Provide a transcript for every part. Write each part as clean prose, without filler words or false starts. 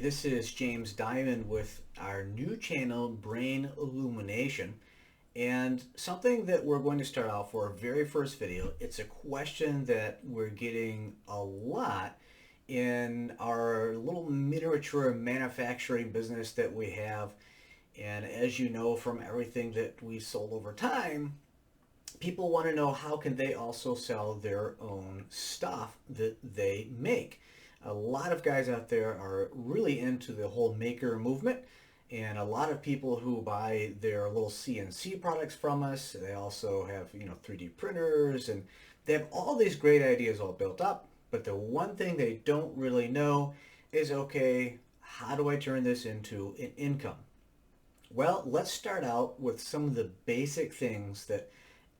this is James Diamond with our new channel, Brain Illumination. And something that we're going to start out for our very first video, it's a question that we're getting a lot in our little miniature manufacturing business that we have. And as you know from everything that we've sold over time, people want to know how can they also sell their own stuff that they make. A lot of guys out there are really into the whole maker movement, and a lot of people who buy their little CNC products from us, they also have 3D printers, and they have all these great ideas all built up, but the one thing they don't really know is, okay, how do I turn this into an income? Well, let's start out with some of the basic things that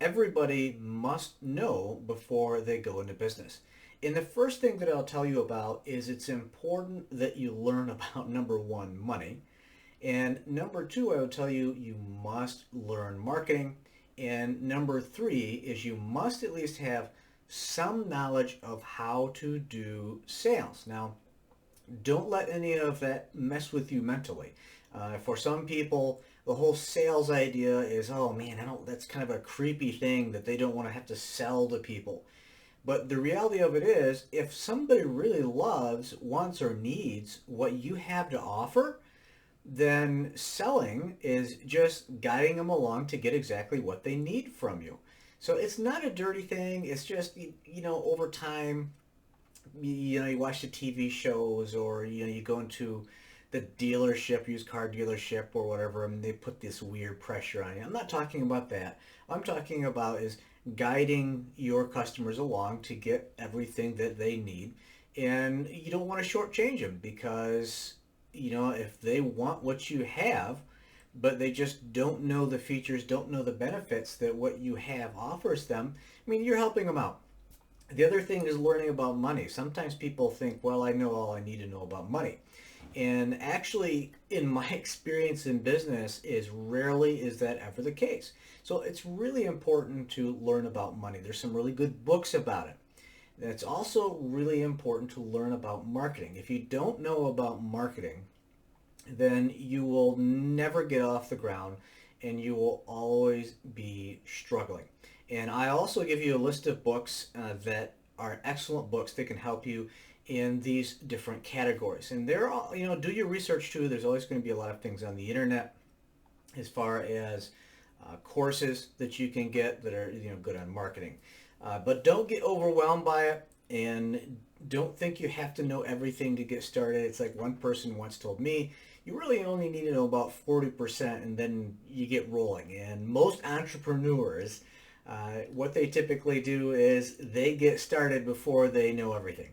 everybody must know before they go into business. And the first thing that I'll tell you about is it's important that you learn about number one, money. And number two, I will tell you, you must learn marketing. And number three is you must at least have some knowledge of how to do sales. Now, don't let any of that mess with you mentally. For some people, the whole sales idea is, oh man, that's kind of a creepy thing that they don't want to have to sell to people. But the reality of it is, if somebody really loves, wants, or needs what you have to offer, then selling is just guiding them along to get exactly what they need from you. So it's not a dirty thing. It's just, over time, you watch the TV shows, or you go into the dealership, used car dealership or whatever, and they put this weird pressure on you. I'm not talking about that. What I'm talking about is guiding your customers along to get everything that they need. And you don't want to shortchange them because, if they want what you have, but they just don't know the features, don't know the benefits that what you have offers them, you're helping them out. The other thing is learning about money. Sometimes people think, well, I know all I need to know about money. And actually, in my experience in business, is rarely is that ever the case. So it's really important to learn about money. There's some really good books about it. It's also really important to learn about marketing. If you don't know about marketing, then you will never get off the ground and you will always be struggling. And I also give you a list of books that are excellent books that can help you in these different categories. And they're all, do your research too. There's always going to be a lot of things on the internet as far as courses that you can get that are, good on marketing. But don't get overwhelmed by it, and don't think you have to know everything to get started. It's like one person once told me, you really only need to know about 40% and then you get rolling. And most entrepreneurs, what they typically do is they get started before they know everything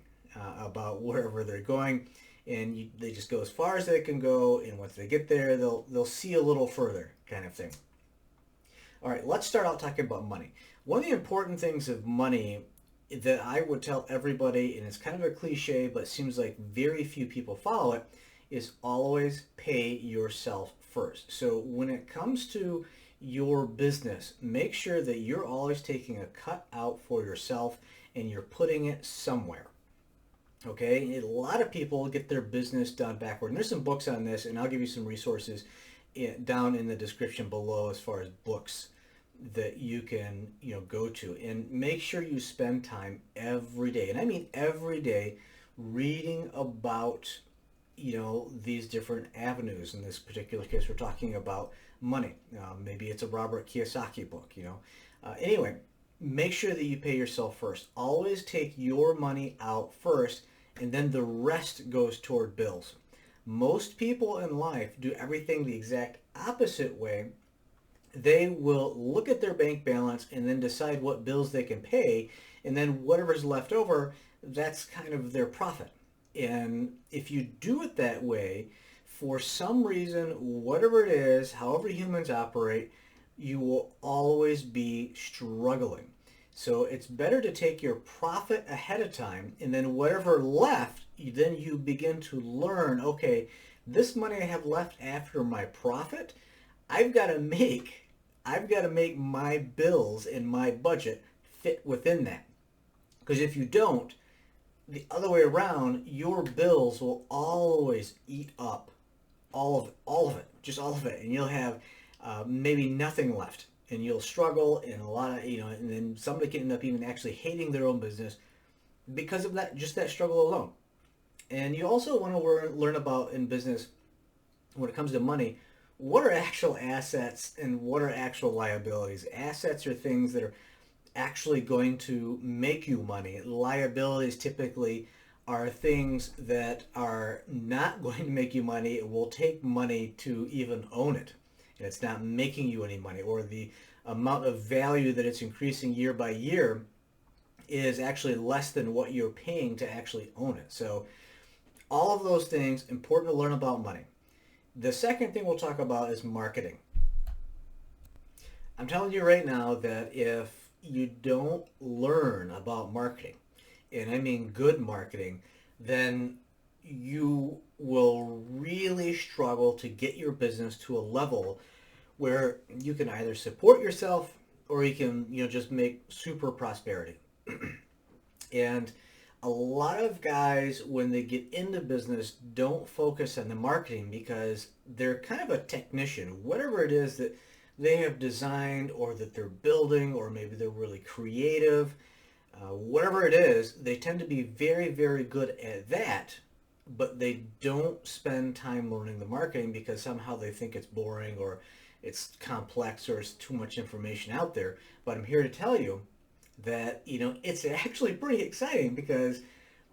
about wherever they're going, and they just go as far as they can go, and once they get there, they'll see a little further, kind of thing. All right, let's start out talking about money. One of the important things of money that I would tell everybody, and it's kind of a cliche, but it seems like very few people follow it, is always pay yourself first. So when it comes to your business, make sure that you're always taking a cut out for yourself and you're putting it somewhere. Okay, a lot of people get their business done backward. And there's some books on this, and I'll give you some resources down in the description below as far as books that you can go to. And make sure you spend time every day, and I mean every day, reading about these different avenues. In this particular case, we're talking about money. Maybe it's a Robert Kiyosaki book. Anyway, make sure that you pay yourself first. Always take your money out first, and then the rest goes toward bills. Most people in life do everything the exact opposite way. They will look at their bank balance and then decide what bills they can pay, and then whatever's left over, that's kind of their profit. And if you do it that way, for some reason, whatever it is, however humans operate, you will always be struggling. So it's better to take your profit ahead of time, and then whatever left, then you begin to learn, okay, this money I have left after my profit, I've got to make my bills and my budget fit within that. Because if you don't, the other way around, your bills will always eat up all of it, just all of it, and you'll have maybe nothing left, and you'll struggle, and a lot of and then somebody can end up even actually hating their own business because of that, just that struggle alone. And you also want to learn about in business when it comes to money, what are actual assets and what are actual liabilities. Assets are things that are actually going to make you money. Liabilities typically are things that are not going to make you money. It will take money to even own it, and it's not making you any money, or the amount of value that it's increasing year by year is actually less than what you're paying to actually own it. So all of those things, important to learn about money. The second thing we'll talk about is marketing. I'm telling you right now that if you don't learn about marketing, and I mean good marketing, then you will really struggle to get your business to a level where you can either support yourself or you can, just make super prosperity. And a lot of guys, when they get into business, don't focus on the marketing because they're kind of a technician. Whatever it is that they have designed or that they're building, or maybe they're really creative, whatever it is, they tend to be very, very good at that, but they don't spend time learning the marketing because somehow they think it's boring or it's complex or it's too much information out there. But I'm here to tell you that it's actually pretty exciting, because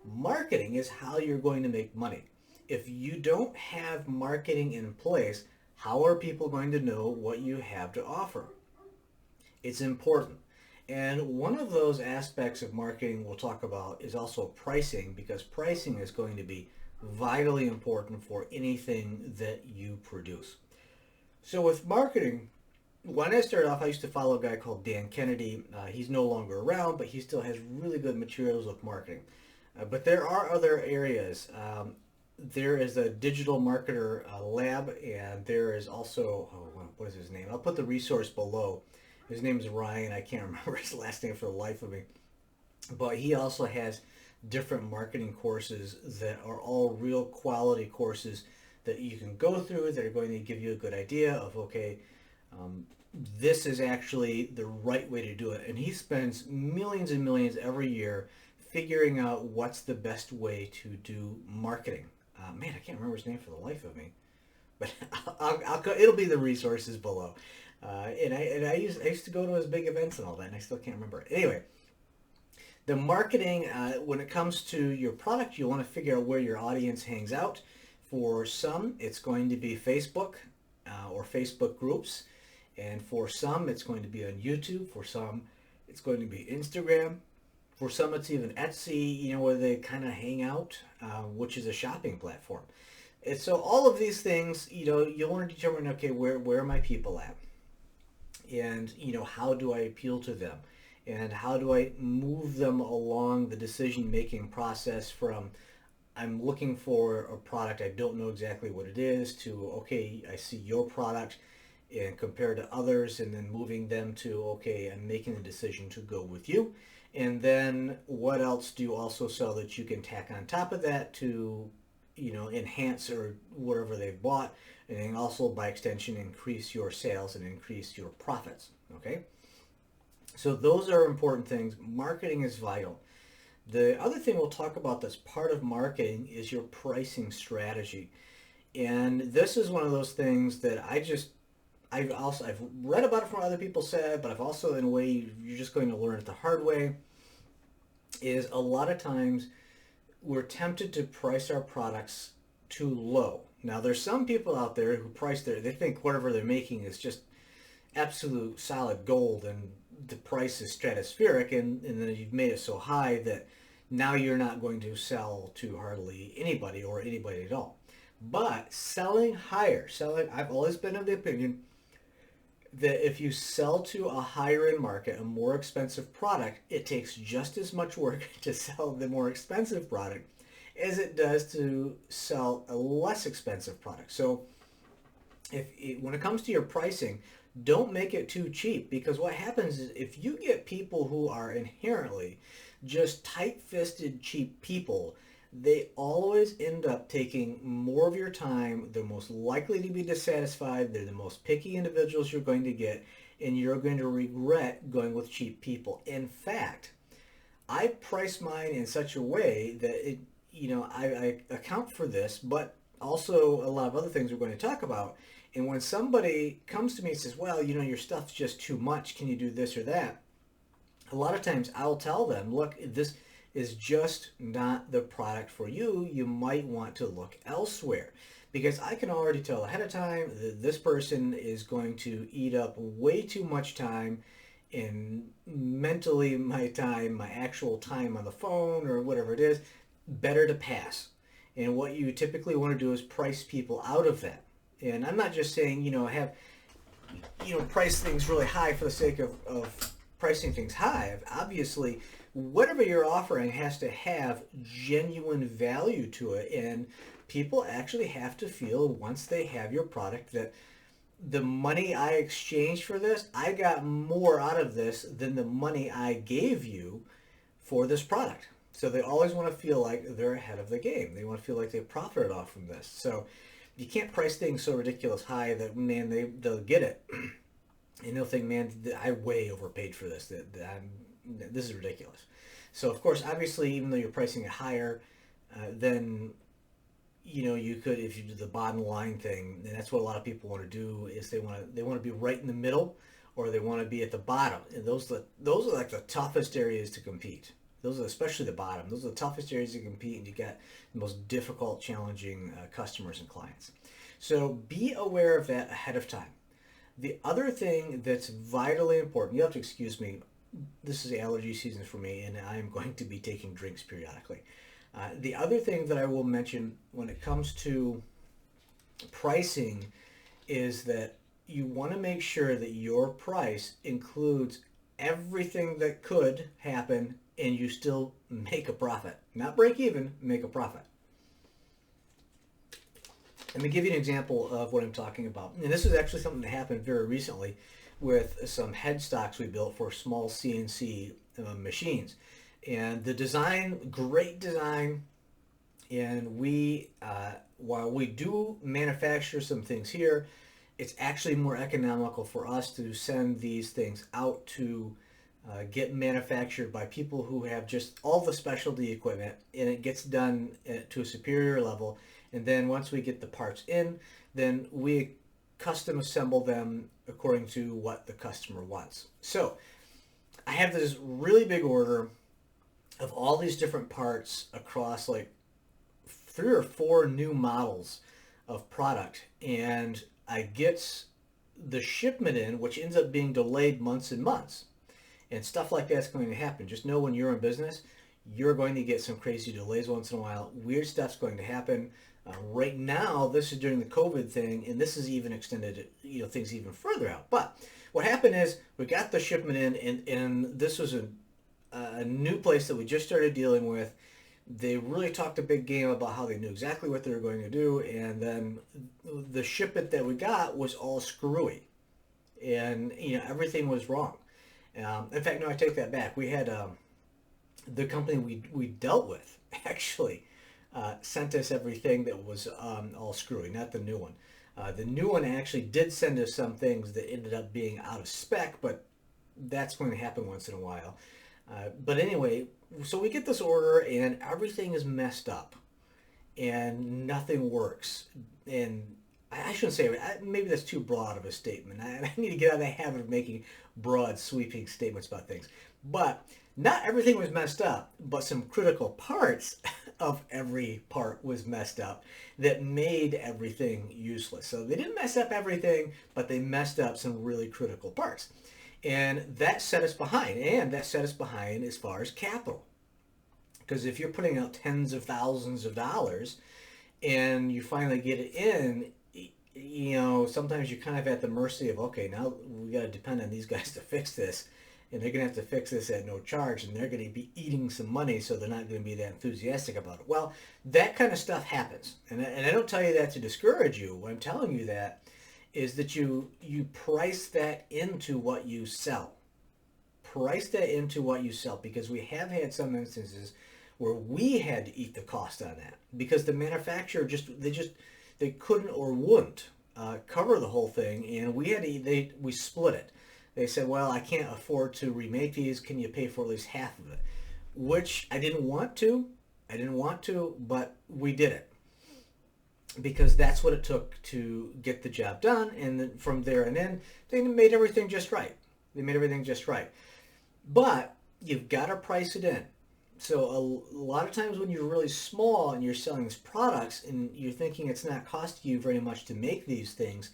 marketing is how you're going to make money. If you don't have marketing in place, how are people going to know what you have to offer? It's important. And one of those aspects of marketing we'll talk about is also pricing, because pricing is going to be vitally important for anything that you produce. So with marketing, when I started off, I used to follow a guy called Dan Kennedy. He's no longer around, but he still has really good materials with marketing. But there are other areas. There is a digital marketer lab, and there is also, what is his name? I'll put the resource below. His name is Ryan. I can't remember his last name for the life of me. But he also has different marketing courses that are all real quality courses that you can go through that are going to give you a good idea of, okay, this is actually the right way to do it. And he spends millions and millions every year figuring out what's the best way to do marketing. Man, I can't remember his name for the life of me, but it'll be the resources below. And I used to go to his big events and all that, and I still can't remember it. Anyway, the marketing, when it comes to your product, you want to figure out where your audience hangs out. For some, it's going to be Facebook or Facebook groups. And for some, it's going to be on YouTube. For some, it's going to be Instagram. For some, it's even Etsy, where they kind of hang out, which is a shopping platform. And so all of these things, you want to determine, okay, where are my people at? And, how do I appeal to them? And how do I move them along the decision-making process from I'm looking for a product, I don't know exactly what it is, to, okay, I see your product and compared to others, and then moving them to, okay, I'm making a decision to go with you. And then what else do you also sell that you can tack on top of that to, enhance or whatever they've bought, and then also by extension increase your sales and increase your profits, okay? So those are important things. Marketing is vital. The other thing we'll talk about that's part of marketing is your pricing strategy. And this is one of those things that I've read about it from what other people said, but I've also, in a way, you're just going to learn it the hard way, is a lot of times we're tempted to price our products too low. Now, there's some people out there who they think whatever they're making is just absolute solid gold, and the price is stratospheric, and then you've made it so high that now you're not going to sell to hardly anybody or anybody at all. But selling higher, I've always been of the opinion that if you sell to a higher end market, a more expensive product, it takes just as much work to sell the more expensive product as it does to sell a less expensive product. So when it comes to your pricing, don't make it too cheap, because what happens is if you get people who are inherently just tight-fisted, cheap people, they always end up taking more of your time. They're most likely to be dissatisfied. They're the most picky individuals you're going to get, and you're going to regret going with cheap people. In fact, I price mine in such a way that I account for this, but also a lot of other things we're going to talk about. And when somebody comes to me and says, well, your stuff's just too much, can you do this or that? A lot of times I'll tell them, look, this is just not the product for you. You might want to look elsewhere. Because I can already tell ahead of time that this person is going to eat up way too much time, and mentally my time, my actual time on the phone or whatever it is, better to pass. And what you typically want to do is price people out of that. And I'm not just saying, price things really high for the sake of pricing things high. Obviously, whatever you're offering has to have genuine value to it. And people actually have to feel, once they have your product, that the money I exchanged for this, I got more out of this than the money I gave you for this product. So they always want to feel like they're ahead of the game. They want to feel like they profited off from this. So you can't price things so ridiculous high that, man, they'll get it. And they'll think, man, I way overpaid for this. This is ridiculous. So, of course, obviously, even though you're pricing it higher, then you could, if you do the bottom line thing, and that's what a lot of people want to do, is they want to be right in the middle, or they want to be at the bottom. And those are like the toughest areas to compete. Those are, especially the bottom. Those are the toughest areas to compete, and you get the most difficult, challenging customers and clients. So be aware of that ahead of time. The other thing that's vitally important, you have to excuse me, this is allergy season for me, and I'm going to be taking drinks periodically. The other thing that I will mention when it comes to pricing is that you want to make sure that your price includes everything that could happen and you still make a profit. Not break even, make a profit. Let me give you an example of what I'm talking about. And this is actually something that happened very recently with some headstocks we built for small CNC machines. And the design, great design, and we, while we do manufacture some things here, it's actually more economical for us to send these things out to get manufactured by people who have just all the specialty equipment, and it gets done to a superior level. And then once we get the parts in, then we custom assemble them according to what the customer wants. So I have this really big order of all these different parts across like 3 or 4 new models of product, and I get the shipment in, which ends up being delayed months and months. And stuff like that's going to happen. Just know when you're in business, you're going to get some crazy delays once in a while. Weird stuff's going to happen. Right now, this is during the COVID thing, and this is even extended, things even further out. But what happened is we got the shipment in, and this was a new place that we just started dealing with. They really talked a big game about how they knew exactly what they were going to do, and then the shipment that we got was all screwy, and everything was wrong. In fact, no, I take that back. We had the company we dealt with actually sent us everything that was all screwy, not the new one. The new one actually did send us some things that ended up being out of spec, but that's going to happen once in a while. But anyway, so we get this order and everything is messed up and nothing works. And I shouldn't say it, maybe that's too broad of a statement. I need to get out of the habit of making broad, sweeping statements about things. But not everything was messed up, but some critical parts of every part was messed up that made everything useless. So they didn't mess up everything, but they messed up some really critical parts. And that set us behind, as far as capital. Because if you're putting out tens of thousands of dollars and you finally get it in, sometimes you're kind of at the mercy of, okay, now we got to depend on these guys to fix this, and they're going to have to fix this at no charge, and they're going to be eating some money, so they're not going to be that enthusiastic about it. Well, that kind of stuff happens, and I don't tell you that to discourage you. What I'm telling you that is that you price that into what you sell. price that into what you sell, because we have had some instances where we had to eat the cost on that because the manufacturer they couldn't or wouldn't cover the whole thing, and we split it. They said, well, I can't afford to remake these. Can you pay for at least half of it? Which I didn't want to. But we did it because that's what it took to get the job done. And then from there and in, they made everything just right. But you've got to price it in. So a lot of times when you're really small and you're selling these products and you're thinking it's not costing you very much to make these things,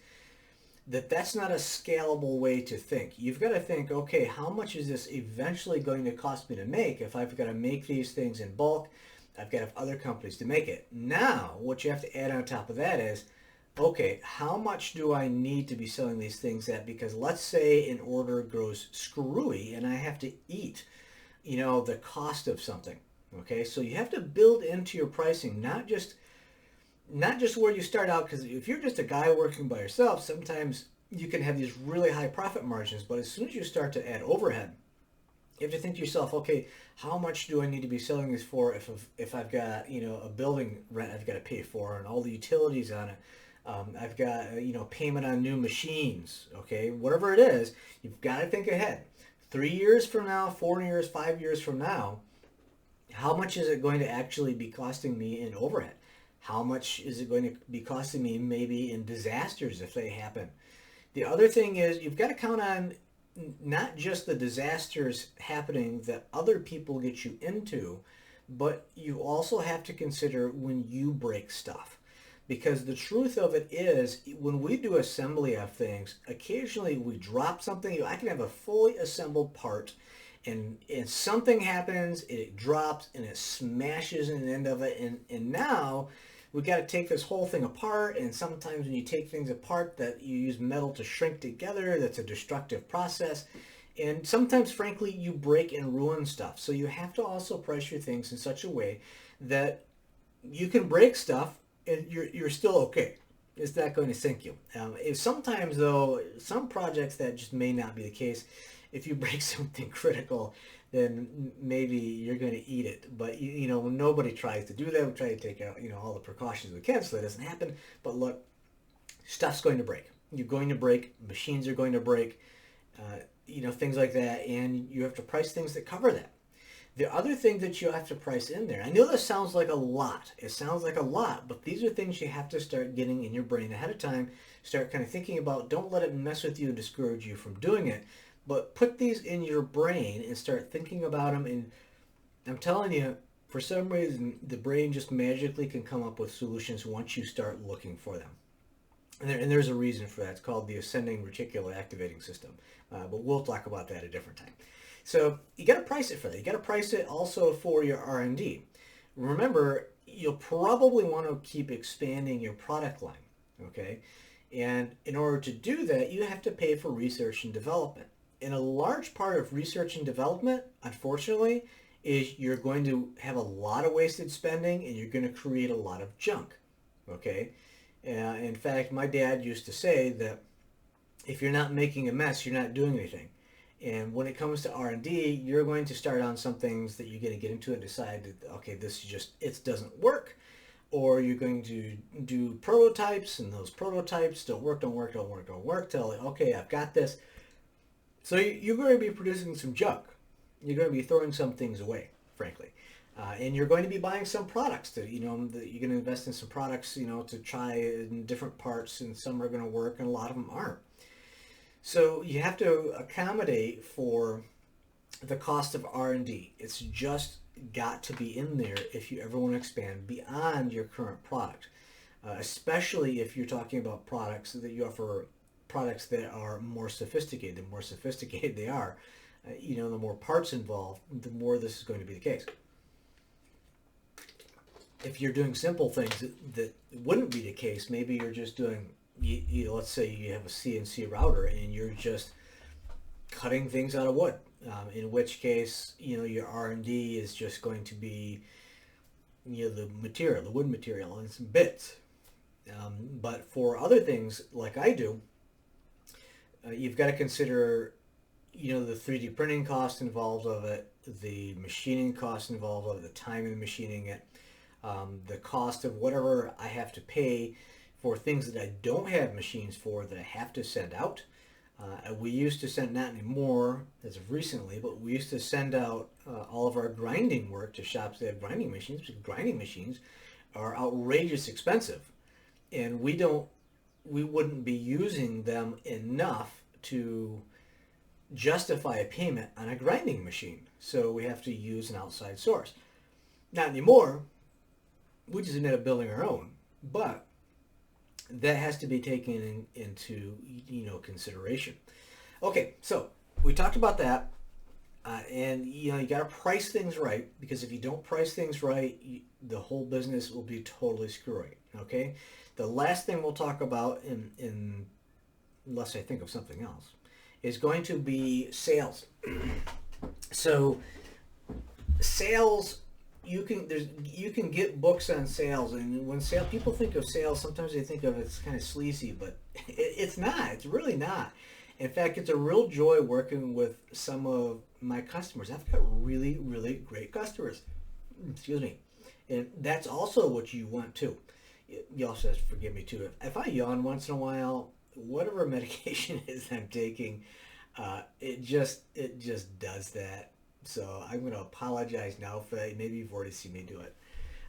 that's not a scalable way to think. You've got to think, okay, how much is this eventually going to cost me to make if I've got to make these things in bulk? I've got to have other companies to make it. Now, what you have to add on top of that is, okay, how much do I need to be selling these things at? Because let's say an order grows screwy and I have to eat, the cost of something. Okay, so you have to build into your pricing, not just where you start out, because if you're just a guy working by yourself, sometimes you can have these really high profit margins, but as soon as you start to add overhead, you have to think to yourself, okay, how much do I need to be selling these for if I've got, a building rent I've got to pay for and all the utilities on it. I've got, payment on new machines, okay, whatever it is, you've got to think ahead. 3 years from now, 4 years, 5 years from now, how much is it going to actually be costing me in overhead? How much is it going to be costing me maybe in disasters if they happen? The other thing is you've got to count on not just the disasters happening that other people get you into, but you also have to consider when you break stuff. Because the truth of it is, when we do assembly of things, occasionally we drop something. I can have a fully assembled part, and something happens, it drops, and it smashes in the end of it, and now we've got to take this whole thing apart. And sometimes when you take things apart, that you use metal to shrink together, that's a destructive process. And sometimes, frankly, you break and ruin stuff. So you have to also price your things in such a way that you can break stuff and you're still okay. It's not going to sink you. Sometimes, though, some projects that just may not be the case. If you break something critical, then maybe you're going to eat it. But, nobody tries to do that. We try to take out, all the precautions we can so that doesn't happen. But look, stuff's going to break. You're going to break. Machines are going to break. Things like that. And you have to price things that cover that. The other thing that you have to price in there, I know this sounds like a lot. It sounds like a lot, but these are things you have to start getting in your brain ahead of time. Start kind of thinking about. Don't let it mess with you and discourage you from doing it. But put these in your brain and start thinking about them. And I'm telling you, for some reason, the brain just magically can come up with solutions once you start looking for them. And there's a reason for that. It's called the ascending reticular activating system. But we'll talk about that a different time. So you got to price it for that. You got to price it also for your R&D. Remember, you'll probably want to keep expanding your product line, okay? And in order to do that, you have to pay for research and development. And a large part of research and development, unfortunately, is you're going to have a lot of wasted spending and you're going to create a lot of junk, okay? In fact, my dad used to say that if you're not making a mess, you're not doing anything. And when it comes to R&D, you're going to start on some things that you're going to get into and decide that, okay, it doesn't work. Or you're going to do prototypes, and those prototypes don't work till, okay, I've got this. So you're going to be producing some junk. You're going to be throwing some things away, frankly. And you're going to be buying some products that, you're going to invest in some products, to try in different parts, and some are going to work and a lot of them aren't. So you have to accommodate for the cost of R&D. It's just got to be in there if you ever want to expand beyond your current product, especially if you're talking about products that you offer, products that are more sophisticated. The more sophisticated they are, the more parts involved, the more this is going to be the case. If you're doing simple things that wouldn't be the case, maybe you're just doing, let's say you have a CNC router and you're just cutting things out of wood, in which case, your R&D is just going to be, the wood material and some bits. But for other things like I do, you've got to consider, the 3D printing cost involved of it, the machining cost involved of it, the time in machining it, the cost of whatever I have to pay for things that I don't have machines for that I have to send out. We used to send, not anymore as of recently, but we used to send out all of our grinding work to shops that have grinding machines, because grinding machines are outrageous expensive. And we wouldn't be using them enough to justify a payment on a grinding machine. So we have to use an outside source. Not anymore. We just ended up building our own. But that has to be taken into consideration. Okay, so we talked about that, and you got to price things right, because if you don't price things right, the whole business will be totally screwy. Okay, the last thing we'll talk about, unless I think of something else, is going to be sales. So sales, you can get books on sales, and when people think of sales, sometimes they think of it's kind of sleazy, but it's not. It's really not. In fact, it's a real joy working with some of my customers. I've got really, really great customers. Excuse me. And that's also what you want too. You also have to forgive me too. If I yawn once in a while, whatever medication is I'm taking, it just does that. So I'm going to apologize now for that. Maybe you've already seen me do it.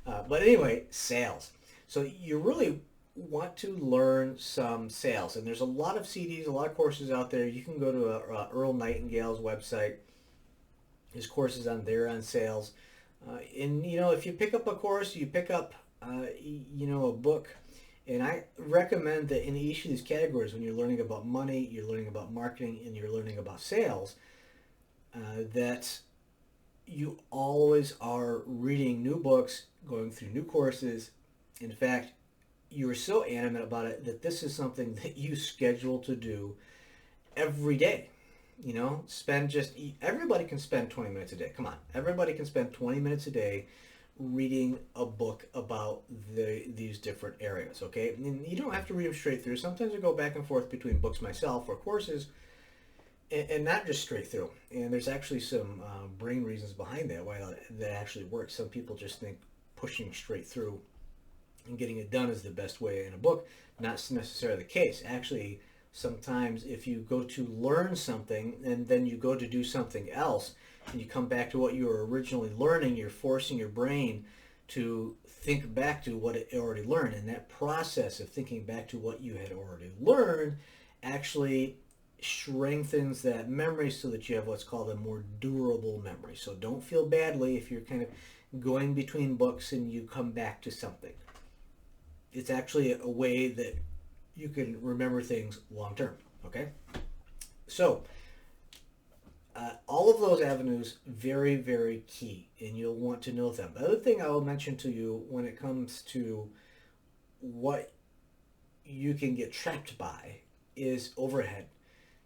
But anyway, sales. So you really want to learn some sales. And there's a lot of CDs, a lot of courses out there. You can go to Earl Nightingale's website. His courses on there on sales. And, if you pick up a course, you pick up, a book. And I recommend that in each of these categories, when you're learning about money, you're learning about marketing, and you're learning about sales, that you always are reading new books, going through new courses. In fact, you are so animate about it that this is something that you schedule to do every day. Everybody can spend 20 minutes a day. Come on. Everybody can spend 20 minutes a day reading a book about these different areas, okay? And you don't have to read them straight through. Sometimes I go back and forth between books myself or courses, and not just straight through. And there's actually some brain reasons behind that, why that actually works. Some people just think pushing straight through and getting it done is the best way in a book. Not necessarily the case. Actually, sometimes if you go to learn something and then you go to do something else and you come back to what you were originally learning, you're forcing your brain to think back to what it already learned. And that process of thinking back to what you had already learned actually strengthens that memory so that you have what's called a more durable memory. So don't feel badly if you're kind of going between books and you come back to something. It's actually a way that you can remember things long term, okay? So all of those avenues, very, very key, and you'll want to know them. The other thing I will mention to you when it comes to what you can get trapped by is overhead.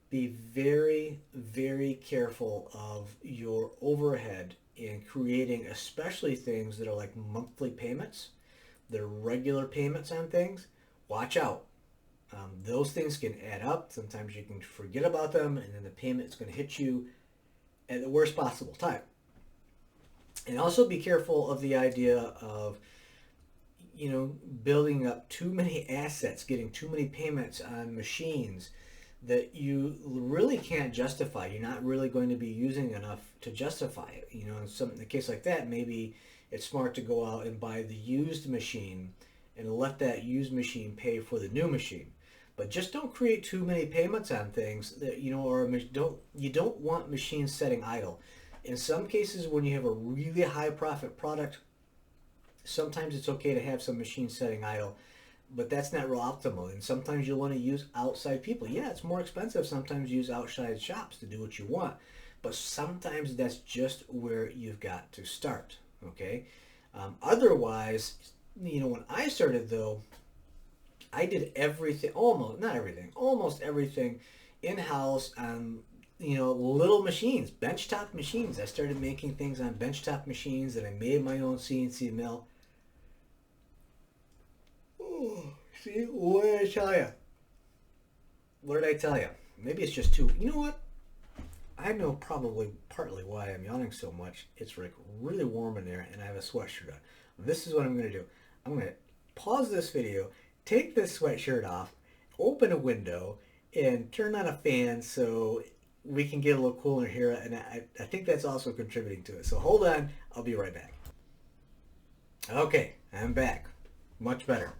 Be very, very careful of your overhead in creating, especially things that are like monthly payments, that are regular payments on things. Watch out. Those things can add up. Sometimes you can forget about them, and then the payment is going to hit you at the worst possible time. And also be careful of the idea of, building up too many assets, getting too many payments on machines that you really can't justify. You're not really going to be using enough to justify it. In a case like that, maybe it's smart to go out and buy the used machine and let that used machine pay for the new machine. But just don't create too many payments on things that, you don't want machines sitting idle. In some cases, when you have a really high profit product, sometimes it's okay to have some machines sitting idle, but that's not real optimal. And sometimes you'll want to use outside people. Yeah, it's more expensive sometimes to use outside shops to do what you want, but sometimes that's just where you've got to start, okay? Otherwise, when I started though, I did everything, almost everything in-house on, little machines, benchtop machines. I started making things on benchtop machines, and I made my own CNC mill. Oh, see, what did I tell you? What did I tell you? Maybe it's just too, you know what? I know probably partly why I'm yawning so much. It's like really warm in there and I have a sweatshirt on. This is what I'm going to do. I'm going to pause this video, take this sweatshirt off, open a window, and turn on a fan so we can get a little cooler here. And I think that's also contributing to it. So hold on. I'll be right back. Okay, I'm back. Much better.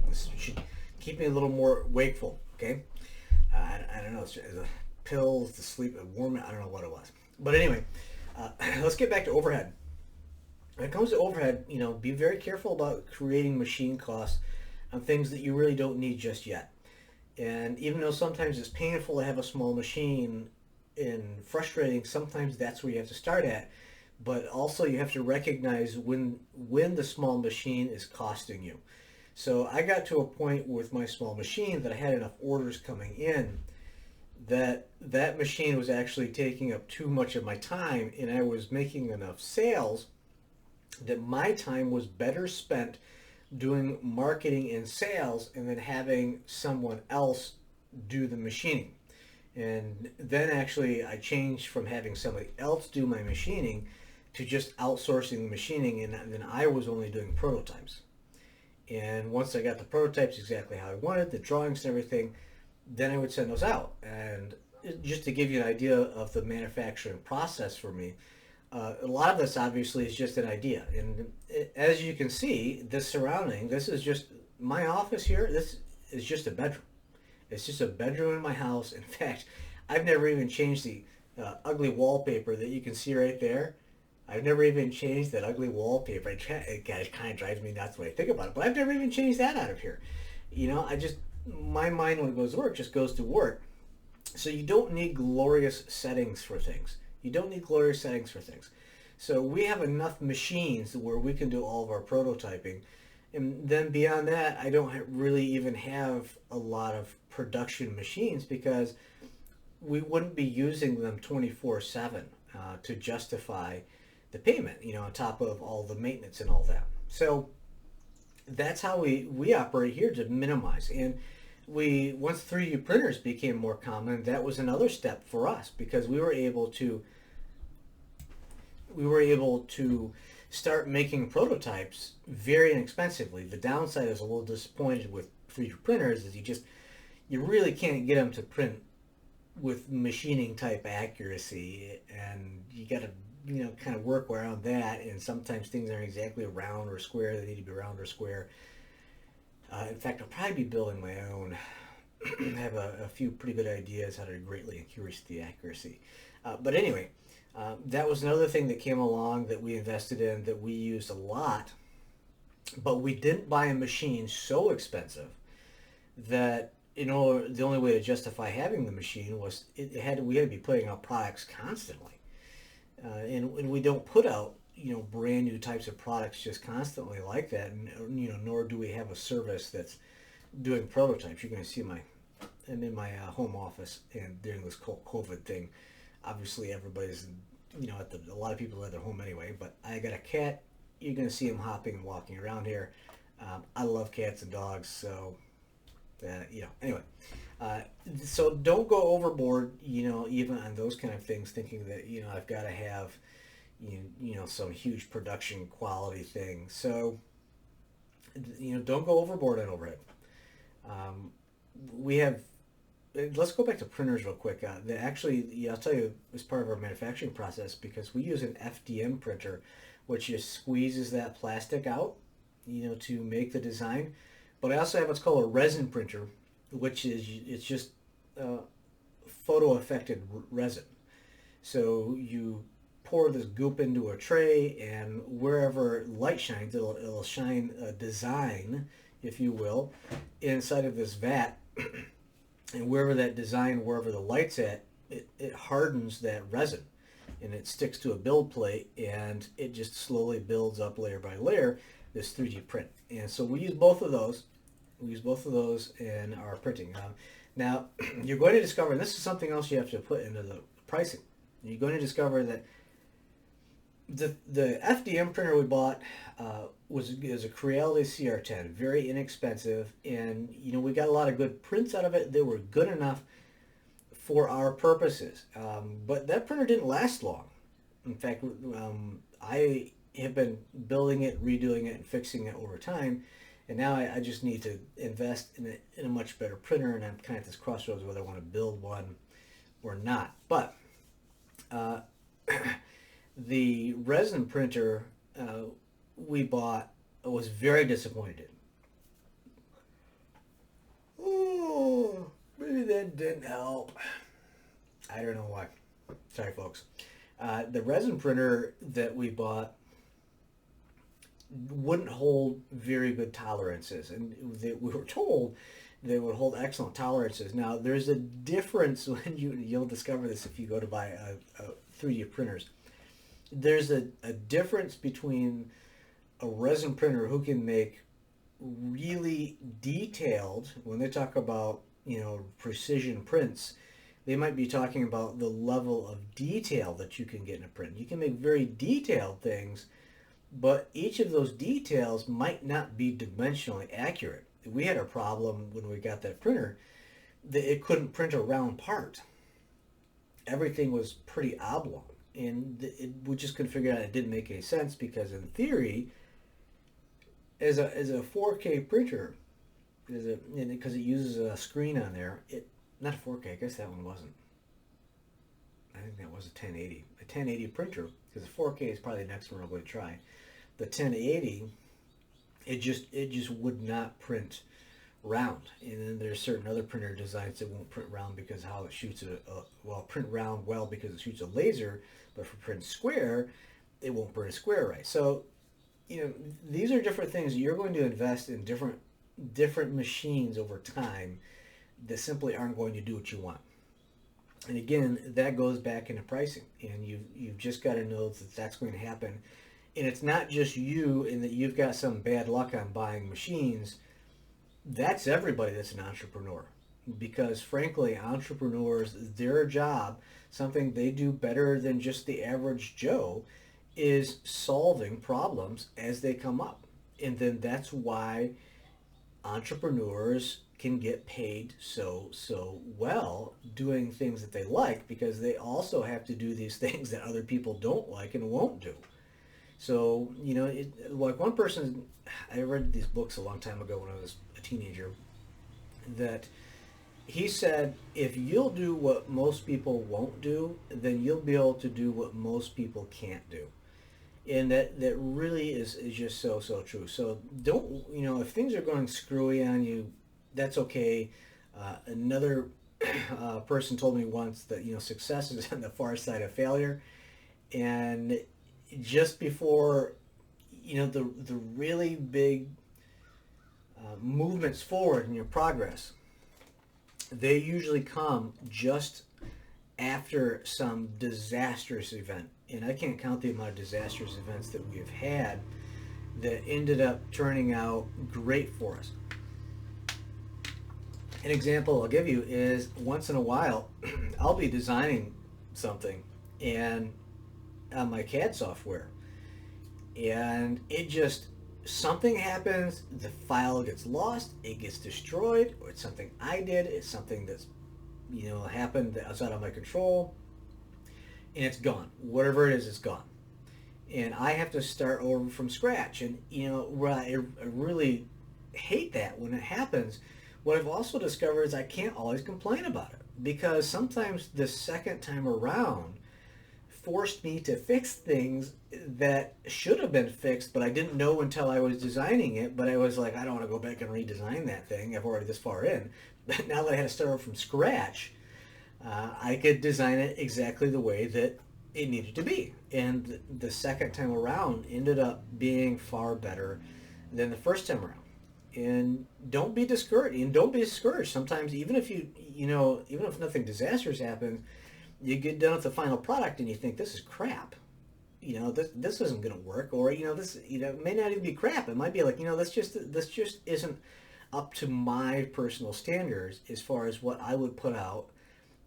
This should keep me a little more wakeful, okay? I don't know. It's the pills, the sleep, warm. I don't know what it was. But anyway, let's get back to overhead. When it comes to overhead, be very careful about creating machine costs on things that you really don't need just yet. And even though sometimes it's painful to have a small machine and frustrating, sometimes that's where you have to start at. But also you have to recognize when the small machine is costing you. So I got to a point with my small machine that I had enough orders coming in that machine was actually taking up too much of my time, and I was making enough sales that my time was better spent doing marketing and sales and then having someone else do the machining. And then actually I changed from having somebody else do my machining to just outsourcing the machining, and then I was only doing prototypes. And once I got the prototypes exactly how I wanted, the drawings and everything, then I would send those out. And just to give you an idea of the manufacturing process for me, a lot of this obviously is just an idea. And as you can see, this is just my office here. This is just a bedroom. It's just a bedroom in my house. In fact, I've never even changed the ugly wallpaper that you can see right there. I've never even changed that ugly wallpaper. It kind of drives me nuts when I think about it. But I've never even changed that out of here. My mind when it goes to work just goes to work. So you don't need glorious settings for things. You don't need glorious settings for things. So we have enough machines where we can do all of our prototyping. And then beyond that, I don't really even have a lot of production machines because we wouldn't be using them 24/7 to justify the payment, on top of all the maintenance and all that. So that's how we operate here to minimize. And once 3D printers became more common, that was another step for us because we were able to start making prototypes very inexpensively. The downside is a little disappointed with 3D printers is you really can't get them to print with machining type accuracy, and you got to kind of work around that, and sometimes things aren't exactly round or square. They need to be round or square. In fact, I'll probably be building my own. I have a few pretty good ideas how to greatly increase the accuracy. But anyway, that was another thing that came along that we invested in that we used a lot, but we didn't buy a machine so expensive that the only way to justify having the machine was we had to be putting out products constantly. And we don't put out brand new types of products just constantly like that, and nor do we have a service that's doing prototypes. You're going to see I'm in my home office, and during this COVID thing, obviously everybody's a lot of people are at their home anyway. But I got a cat. You're going to see him hopping and walking around here. I love cats and dogs, so anyway. So don't go overboard, even on those kind of things, thinking that, I've got to have, some huge production quality thing. So, don't go overboard on overhead. Let's go back to printers real quick. I'll tell you, as part of our manufacturing process, because we use an FDM printer, which just squeezes that plastic out, to make the design. But I also have what's called a resin printer, which it's just photo affected resin. So you pour this goop into a tray, and wherever light shines, it'll shine a design, if you will, inside of this vat. And wherever the light's at, it hardens that resin, and it sticks to a build plate, and it just slowly builds up layer by layer this 3D print. And so we use both of those. We use both of those in our printing. Now, you're going to discover, and this is something else you have to put into the pricing. You're going to discover that the FDM printer we bought was a Creality CR10, very inexpensive, and we got a lot of good prints out of it. They were good enough for our purposes. But that printer didn't last long. In fact, I have been building it, redoing it, and fixing it over time. And now I just need to invest in a much better printer, and I'm kind of at this crossroads whether I want to build one or not. But the resin printer we bought, I was very disappointed in. Oh, maybe that didn't help. I don't know why. Sorry, folks. The resin printer that we bought wouldn't hold very good tolerances, and we were told they would hold excellent tolerances. Now, there's a difference when you'll discover this if you go to buy a 3D printers. There's a difference between a resin printer who can make really detailed, when they talk about, precision prints, they might be talking about the level of detail that you can get in a print. You can make very detailed things, but each of those details might not be dimensionally accurate. We had a problem when we got that printer that it couldn't print a round part. Everything was pretty oblong, and we just couldn't figure out it didn't make any sense, because in theory, as a 4K printer, because it uses a screen on there, not a 4K, I guess that one wasn't. I think that was a 1080. A 1080 printer, because the 4K is probably the next one I'm going to try. The 1080, it just would not print round. And then there's certain other printer designs that won't print round because how it shoots print round well because it shoots a laser, but for print square, it won't print a square right. So, these are different things. You're going to invest in different machines over time that simply aren't going to do what you want. And again, that goes back into pricing, and you've just got to know that that's going to happen. And it's not just you in that you've got some bad luck on buying machines. That's everybody that's an entrepreneur, because frankly, entrepreneurs, their job, something they do better than just the average Joe, is solving problems as they come up. And then that's why entrepreneurs can get paid so well doing things that they like, because they also have to do these things that other people don't like and won't do. So, like one person, I read these books a long time ago when I was a teenager, that he said, if you'll do what most people won't do, then you'll be able to do what most people can't do. And that really is just so true. So don't, if things are going screwy on you, that's okay. Another person told me once that, success is on the far side of failure. And just before, the really big movements forward in your progress, they usually come just after some disastrous event. And I can't count the amount of disastrous events that we have had that ended up turning out great for us. An example I'll give you is, once in a while, I'll be designing something and on my CAD software, and something happens, the file gets lost, it gets destroyed, or it's something I did, it's something that's happened that was out of my control, and it's gone. Whatever it is, it's gone. And I have to start over from scratch. And, I really hate that when it happens. What I've also discovered is I can't always complain about it, because sometimes the second time around forced me to fix things that should have been fixed, but I didn't know until I was designing it. But I was like, I don't want to go back and redesign that thing. I've already this far in. But now that I had to start over from scratch, I could design it exactly the way that it needed to be. And the second time around ended up being far better than the first time around. And don't be discouraged. Sometimes even if even if nothing disastrous happens, you get done with the final product and you think, this is crap. This isn't going to work. Or, this, it may not even be crap. It might be like, this just isn't up to my personal standards as far as what I would put out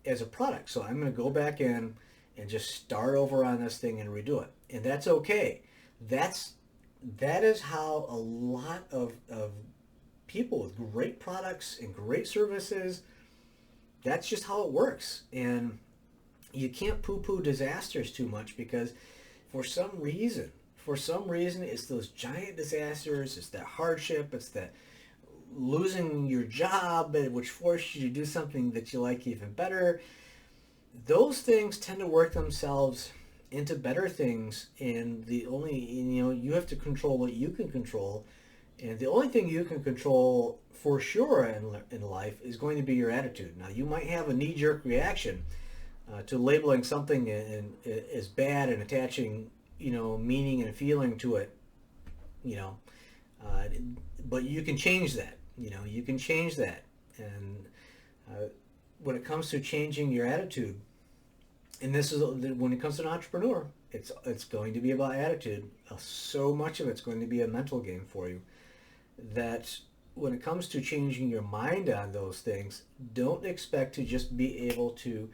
as a product. So I'm going to go back in and just start over on this thing and redo it. And that's okay. That is how a lot of people with great products and great services that's just how it works. And you can't poo-poo disasters too much, because for some reason, it's those giant disasters, it's that hardship, it's that losing your job, which forced you to do something that you like even better. Those things tend to work themselves into better things, and the only, you have to control what you can control, and the only thing you can control for sure in life is going to be your attitude. Now, you might have a knee-jerk reaction to labeling something as bad and attaching, meaning and feeling to it, you know, uh, but you can change that. You can change that. And when it comes to changing your attitude, and this is when it comes to an entrepreneur, it's going to be about attitude. So much of it's going to be a mental game for you. That when it comes to changing your mind on those things, don't expect to just be able to,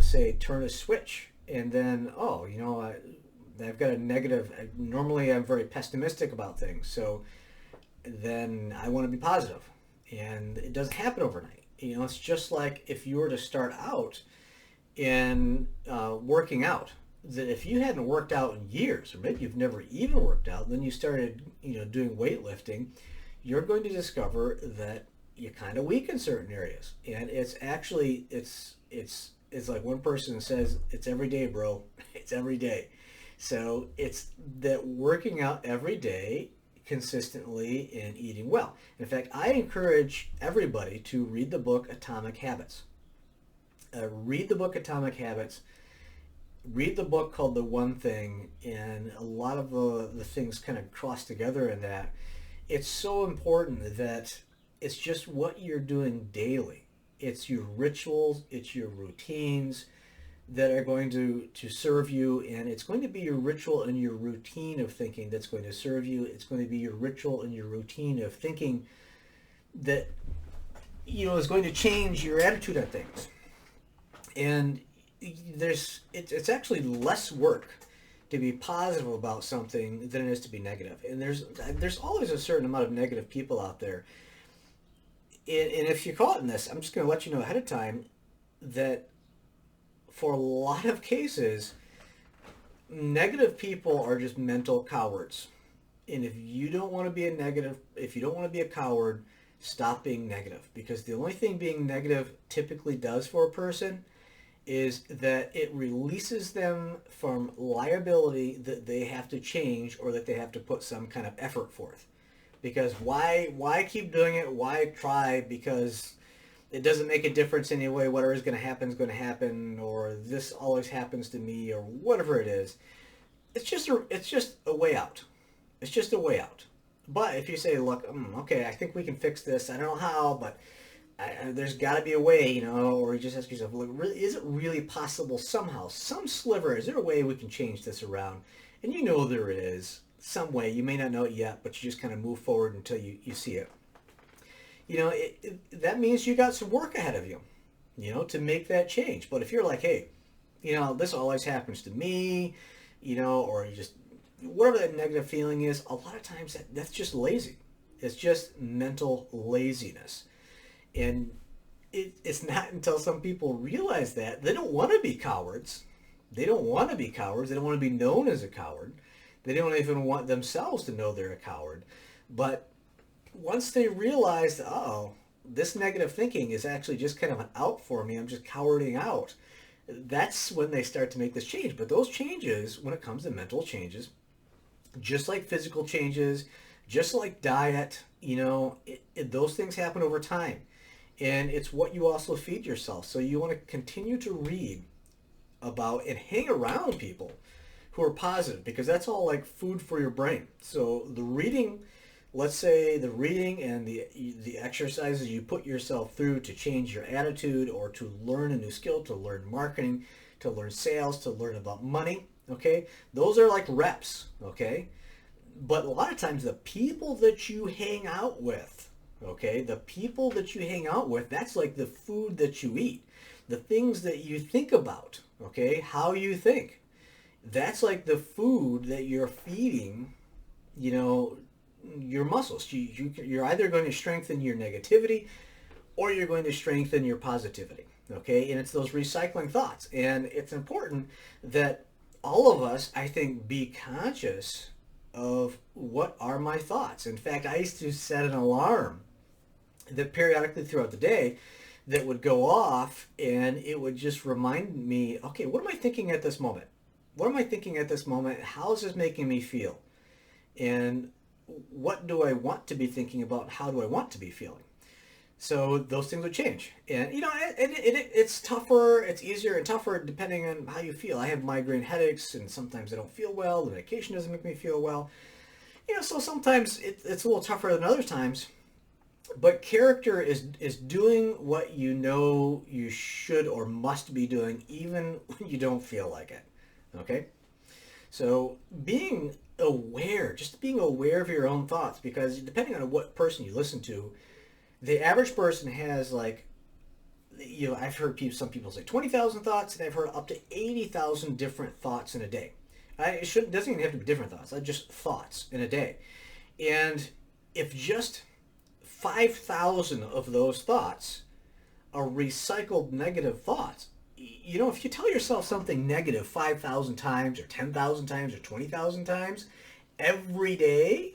say turn a switch and then, I've got a negative. Normally, I'm very pessimistic about things, so then I want to be positive, and it doesn't happen overnight. It's just like if you were to start out in working out. That if you hadn't worked out in years, or maybe you've never even worked out, then you started, doing weightlifting, you're going to discover that you're kind of weak in certain areas. And it's actually, it's like one person says, it's every day, bro. It's every day. So it's that working out every day consistently and eating well. In fact, I encourage everybody to read the book Atomic Habits. Read the book Atomic Habits. Read the book called The One Thing, and a lot of the things kind of cross together in that. It's so important that it's just what you're doing daily. It's your rituals, it's your routines that are going to serve you, and it's going to be your ritual and your routine of thinking that's going to serve you. It's going to be your ritual and your routine of thinking that, is going to change your attitude on things. And it's actually less work to be positive about something than it is to be negative. And there's always a certain amount of negative people out there. And if you're caught in this, I'm just going to let you know ahead of time that for a lot of cases, negative people are just mental cowards. And if you don't want to be if you don't want to be a coward, stop being negative. Because the only thing being negative typically does for a person is that it releases them from liability that they have to change, or that they have to put some kind of effort forth. Because why keep doing it? Why try? Because it doesn't make a difference anyway. Whatever is going to happen, or this always happens to me, or whatever it is. It's just a way out. It's just a way out. But if you say, look, okay, I think we can fix this. I don't know how, but there's got to be a way, or you just ask yourself, look, really, is it really possible somehow, some sliver, is there a way we can change this around? And there is some way. You may not know it yet, but you just kind of move forward until you see it. That means you got some work ahead of you, to make that change. But if you're like, hey, this always happens to me, or you just, whatever that negative feeling is, a lot of times that's just lazy. It's just mental laziness. And it's not until some people realize that they don't want to be cowards. They don't want to be cowards. They don't want to be known as a coward. They don't even want themselves to know they're a coward. But once they realize, this negative thinking is actually just kind of an out for me, I'm just cowarding out, that's when they start to make this change. But those changes, when it comes to mental changes, just like physical changes, just like diet, those things happen over time. And it's what you also feed yourself. So you want to continue to read about and hang around people who are positive, because that's all like food for your brain. So the reading, let's say the reading and the exercises you put yourself through to change your attitude, or to learn a new skill, to learn marketing, to learn sales, to learn about money, okay? Those are like reps, okay? But a lot of times the people that you hang out with, okay, the people that you hang out with, that's like the food that you eat. The things that you think about, okay, how you think. That's like the food that you're feeding, your muscles. You're either going to strengthen your negativity, or you're going to strengthen your positivity. okay? And it's those recycling thoughts. And it's important that all of us, I think, be conscious of what are my thoughts. In fact, I used to set an alarm that periodically throughout the day that would go off, and it would just remind me, okay, what am I thinking at this moment? What am I thinking at this moment? How is this making me feel? And what do I want to be thinking about? How do I want to be feeling? So those things would change. And, you know, it's tougher, it's easier and tougher depending on how you feel. I have migraine headaches, and sometimes I don't feel well. The medication doesn't make me feel well. You know, so sometimes it's a little tougher than other times. But character is doing what you know you should or must be doing even when you don't feel like it. Okay? So being aware, just being aware of your own thoughts, because depending on what person you listen to, the average person has, like, you know, I've heard some people say 20,000 thoughts, and I've heard up to 80,000 different thoughts in a day. It doesn't even have to be different thoughts, just thoughts in a day. And if just 5,000 of those thoughts are recycled negative thoughts, you know, if you tell yourself something negative 5,000 times or 10,000 times or 20,000 times every day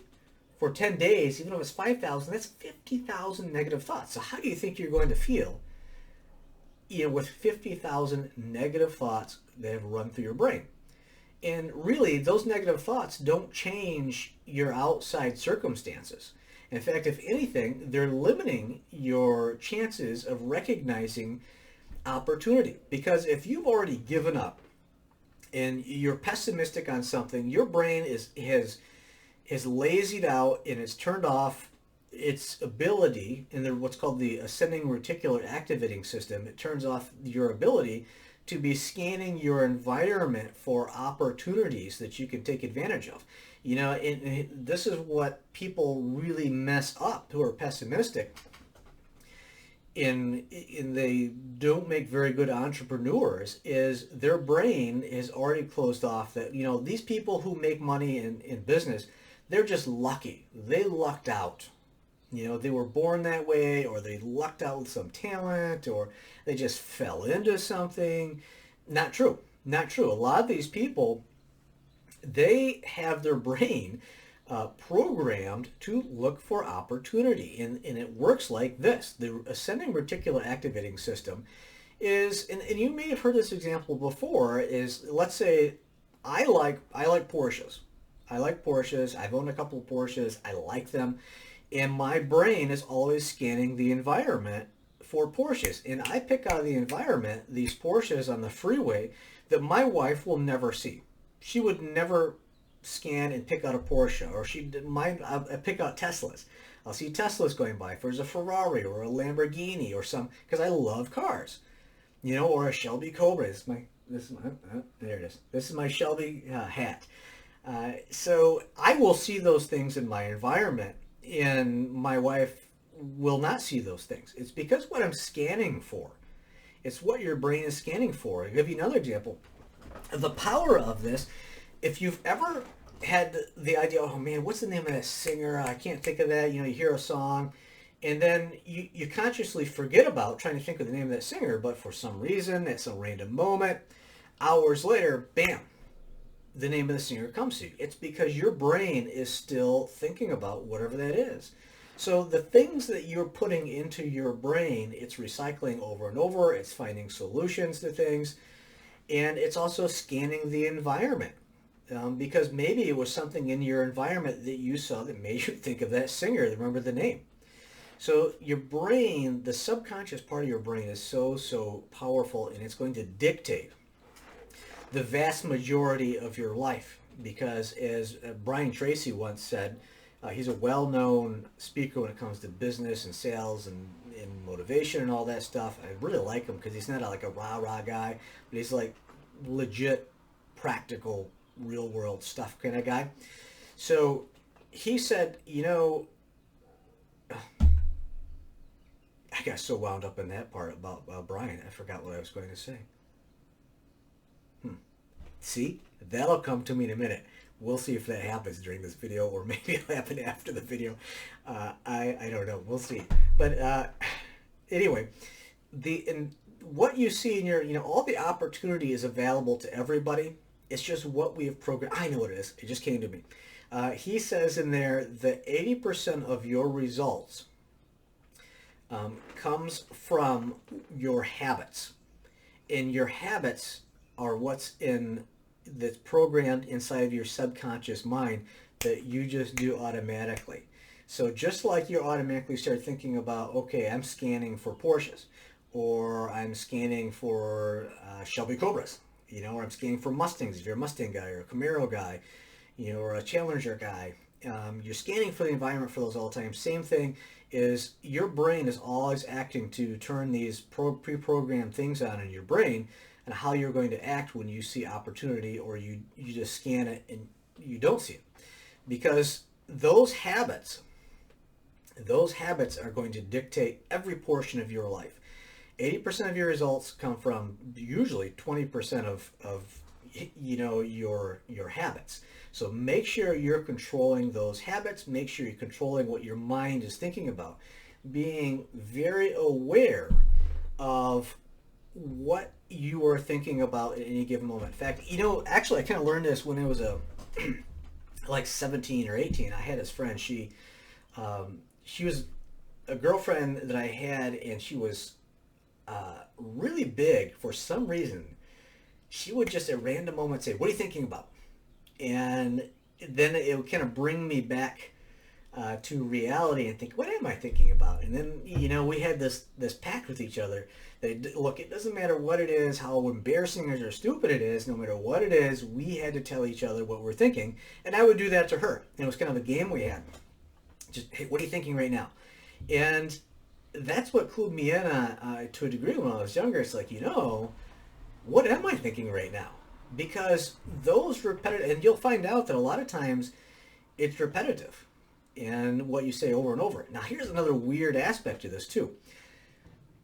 for 10 days, even if it's 5,000, that's 50,000 negative thoughts. So how do you think you're going to feel, you know, with 50,000 negative thoughts that have run through your brain? And really, those negative thoughts don't change your outside circumstances. In fact, if anything, they're limiting your chances of recognizing opportunity. Because if you've already given up and you're pessimistic on something, your brain has lazied out and it's turned off its ability in what's called the ascending reticular activating system. It turns off your ability to be scanning your environment for opportunities that you can take advantage of. You know, and this is what people really mess up who are pessimistic. And they don't make very good entrepreneurs, is their brain is already closed off that, you know, these people who make money in business, they're just lucky. They lucked out. You know, they were born that way, or they lucked out with some talent, or they just fell into something. Not true. Not true. A lot of these people, they have their brain programmed to look for opportunity. And it works like this. The ascending reticular activating system is, and you may have heard this example before, is, let's say I like Porsches. I like Porsches. I've owned a couple of Porsches. I like them. And my brain is always scanning the environment for Porsches. And I pick out of the environment these Porsches on the freeway that my wife will never see. She would never scan and pick out a Porsche, or I pick out Teslas. I'll see Teslas going by. If there's a Ferrari or a Lamborghini or because I love cars, you know, or a Shelby Cobra. There it is. This is my Shelby hat. So I will see those things in my environment, and my wife will not see those things. It's because what I'm scanning for. It's what your brain is scanning for. I'll give you another example. The power of this, if you've ever had the idea, oh man, what's the name of that singer? I can't think of that. You know, you hear a song, and then you consciously forget about trying to think of the name of that singer, but for some reason, at some random moment, hours later, bam, the name of the singer comes to you. It's because your brain is still thinking about whatever that is. So the things that you're putting into your brain, it's recycling over and over. It's finding solutions to things. And it's also scanning the environment. Because maybe it was something in your environment that you saw that made you think of that singer, remember the name. So your brain, the subconscious part of your brain is so powerful, and it's going to dictate the vast majority of your life. Because as Brian Tracy once said, he's a well-known speaker when it comes to business and sales and motivation and all that stuff. I really like him because he's not like a rah-rah guy, but he's like legit, practical, real-world stuff kind of guy. So he said, you know, I got so wound up in that part about Brian, I forgot what I was going to say. See, that'll come to me in a minute. We'll see if that happens during this video, or maybe it'll happen after the video. I don't know. We'll see. But anyway, and what you see in your, all the opportunity is available to everybody. It's just what we have programmed. I know what it is. It just came to me. He says in there that 80% of your results comes from your habits, and your habits are what's in that's programmed inside of your subconscious mind that you just do automatically. So just like you automatically start thinking about, okay, I'm scanning for Porsches, or I'm scanning for Shelby Cobras, or I'm scanning for Mustangs if you're a Mustang guy or a Camaro guy, or a Challenger guy. You're scanning for the environment for those all the time. Same thing is your brain is always acting to turn these pre-programmed things on in your brain and how you're going to act when you see opportunity or you just scan it and you don't see it. Because those habits are going to dictate every portion of your life. 80% of your results come from usually 20% of your habits. So make sure you're controlling those habits. Make sure you're controlling what your mind is thinking about. Being very aware of what you are thinking about at any given moment. In fact, actually I kind of learned this when I was like 17 or 18. I had this friend. She was a girlfriend that I had, and she was really big. For some reason, she would just at random moments say, "What are you thinking about?" And then it would kind of bring me back to reality and think, what am I thinking about? And then, we had this pact with each other that, look, it doesn't matter what it is, how embarrassing or stupid it is, no matter what it is, we had to tell each other what we're thinking. And I would do that to her. And it was kind of a game we had. Just, hey, what are you thinking right now? And that's what clued me in to a degree when I was younger. It's like, what am I thinking right now? Because those repetitive, and you'll find out that a lot of times it's repetitive and what you say over and over. Now here's another weird aspect to this too.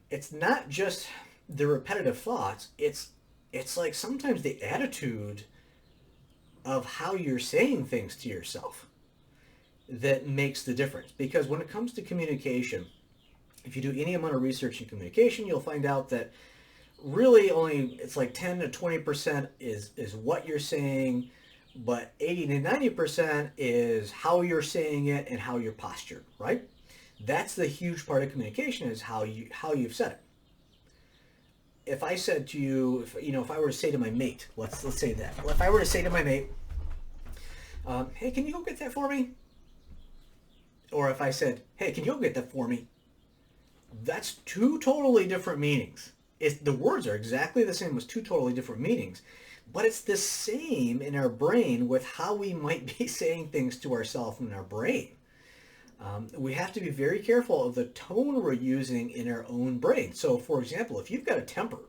It's not just the repetitive thoughts, it's like sometimes the attitude of how you're saying things to yourself that makes the difference. Because when it comes to communication, if you do any amount of research in communication, you'll find out that really only it's like 10 to 20% is what you're saying, but 80 to 90% is how you're saying it and how you're postured, right? That's the huge part of communication, is how you've said it. If I said to you, if I were to say to my mate, let's say that. Well, if I were to say to my mate, hey, can you go get that for me? Or if I said, hey, can you go get that for me? That's two totally different meanings. The words are exactly the same as two totally different meanings, but it's the same in our brain with how we might be saying things to ourselves in our brain. We have to be very careful of the tone we're using in our own brain. So, for example, if you've got a temper,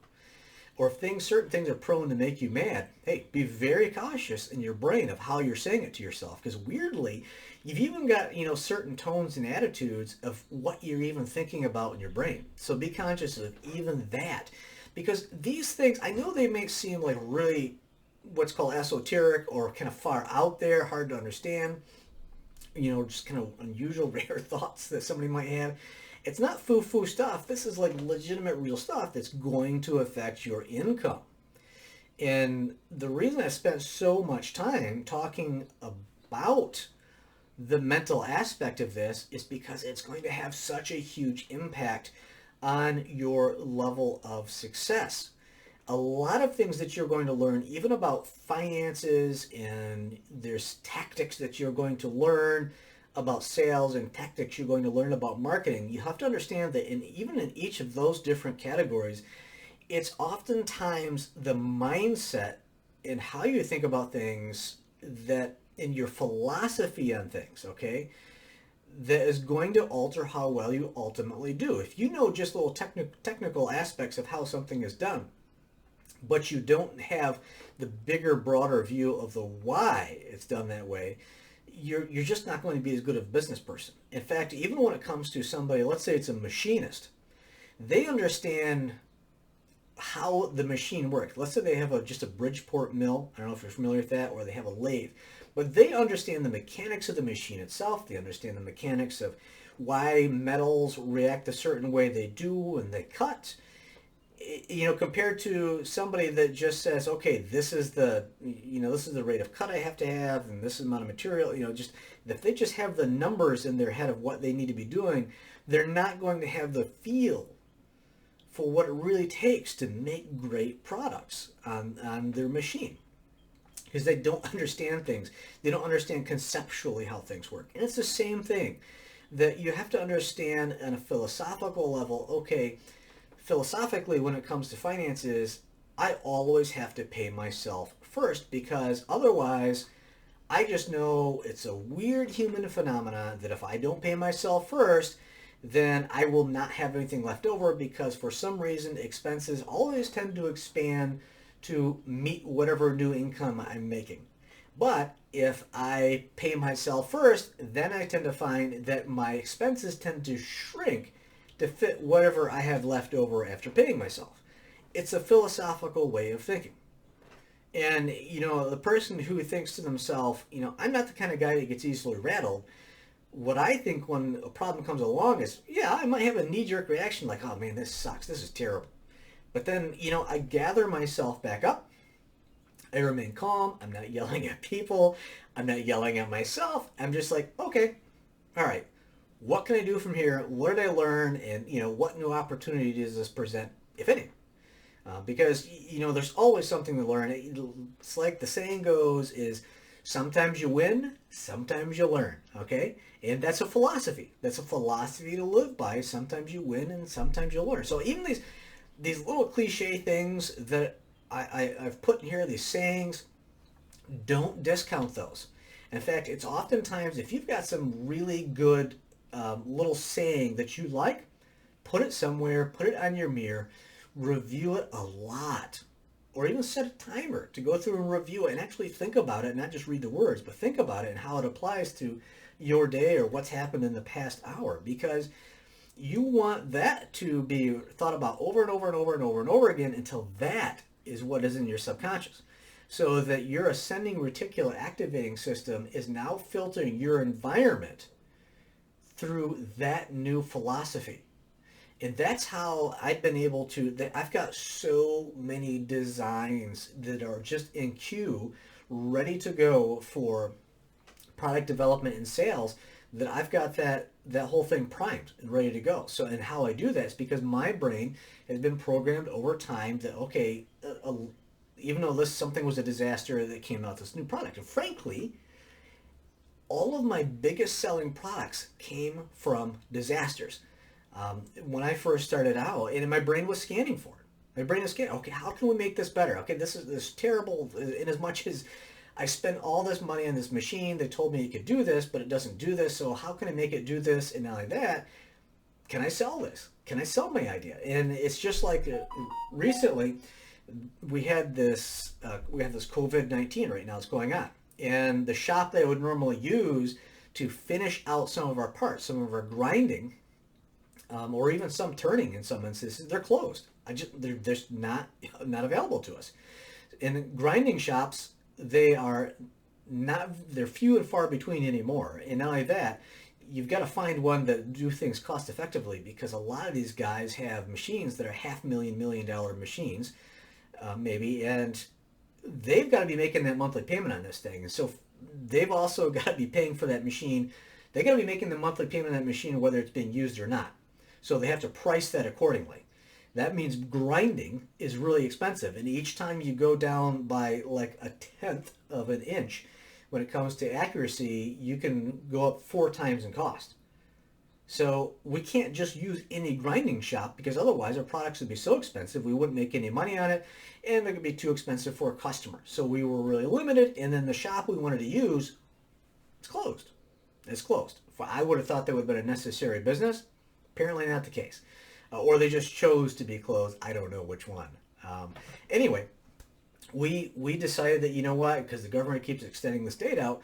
or if certain things are prone to make you mad, hey, be very cautious in your brain of how you're saying it to yourself. Because weirdly, you've even got, certain tones and attitudes of what you're even thinking about in your brain. So be conscious of even that. Because these things, I know they may seem like really what's called esoteric or kind of far out there, hard to understand, just kind of unusual, rare thoughts that somebody might have. It's not foo-foo stuff. This is like legitimate, real stuff that's going to affect your income. And the reason I spent so much time talking about the mental aspect of this is because it's going to have such a huge impact on your level of success. A lot of things that you're going to learn, even about finances, and there's tactics that you're going to learn about sales and tactics you're going to learn about marketing. You have to understand that even in each of those different categories, it's oftentimes the mindset and how you think about things, that in your philosophy on things, okay, that is going to alter how well you ultimately do. If you know just little technical aspects of how something is done, but you don't have the bigger, broader view of the why it's done that way, you're just not going to be as good of a business person. In fact, even when it comes to somebody, let's say it's a machinist, they understand how the machine works. Let's say they have just a Bridgeport mill. I don't know if you're familiar with that, or they have a lathe. But they understand the mechanics of the machine itself. They understand the mechanics of why metals react a certain way they do when they cut. Compared to somebody that just says, okay, this is the rate of cut I have to have, and this amount of material, just if they just have the numbers in their head of what they need to be doing, they're not going to have the feel for what it really takes to make great products on their machine, because they don't understand things. They don't understand conceptually how things work. And it's the same thing that you have to understand on a philosophical level. Okay, philosophically, when it comes to finances, I always have to pay myself first, because otherwise I just know it's a weird human phenomena that if I don't pay myself first, then I will not have anything left over, because for some reason expenses always tend to expand to meet whatever new income I'm making. But if I pay myself first, then I tend to find that my expenses tend to shrink to fit whatever I have left over after paying myself. It's a philosophical way of thinking. And, the person who thinks to themselves, I'm not the kind of guy that gets easily rattled. What I think when a problem comes along is, yeah, I might have a knee-jerk reaction like, oh man, this sucks, this is terrible. But then, I gather myself back up. I remain calm. I'm not yelling at people. I'm not yelling at myself. I'm just like, okay, all right, what can I do from here? What did I learn? And, what new opportunity does this present, if any? Because, there's always something to learn. It's like the saying goes is, sometimes you win, sometimes you learn, okay? And that's a philosophy. That's a philosophy to live by. Sometimes you win and sometimes you learn. So even these little cliche things that I've put in here, these sayings, don't discount those. In fact, it's oftentimes, if you've got some really good little saying that you like, put it somewhere, put it on your mirror, review it a lot, or even set a timer to go through and review it and actually think about it, not just read the words, but think about it and how it applies to your day or what's happened in the past hour, because you want that to be thought about over and over and over and over and over again until that is what is in your subconscious, so that your ascending reticular activating system is now filtering your environment through that new philosophy. And that's how I've been able to, I've got so many designs that are just in queue, ready to go for product development and sales, that I've got that whole thing primed and ready to go. So, and how I do that is because my brain has been programmed over time that, okay, even though something was a disaster that came out, this new product, and frankly, all of my biggest selling products came from disasters. When I first started out, and my brain was scanning for it. My brain is scanning. Okay, how can we make this better? Okay, this is terrible. In as much as I spent all this money on this machine, they told me it could do this, but it doesn't do this. So how can I make it do this? And not only that, can I sell this? Can I sell my idea? And it's just like recently, we had this COVID-19 right now that's going on, and the shop that I would normally use to finish out some of our parts, some of our grinding. Or even some turning in some instances, they're closed. They're just not available to us. And grinding shops, they're few and far between anymore. And not only that, you've got to find one that do things cost effectively, because a lot of these guys have machines that are $500,000, $1 million machines, maybe, and they've got to be making that monthly payment on this thing. And so they've also got to be paying for that machine. They got to be making the monthly payment on that machine whether it's being used or not. So they have to price that accordingly. That means grinding is really expensive. And each time you go down by like 1/10 of an inch when it comes to accuracy, you can go up 4 times in cost. So we can't just use any grinding shop, because otherwise our products would be so expensive we wouldn't make any money on it, and it would be too expensive for a customer. So we were really limited, and then the shop we wanted to use, it's closed. It's closed. I would have thought that would have been a necessary business. Apparently not the case. Or they just chose to be closed. I don't know which one. Anyway, we decided that, you know what, because the government keeps extending this date out,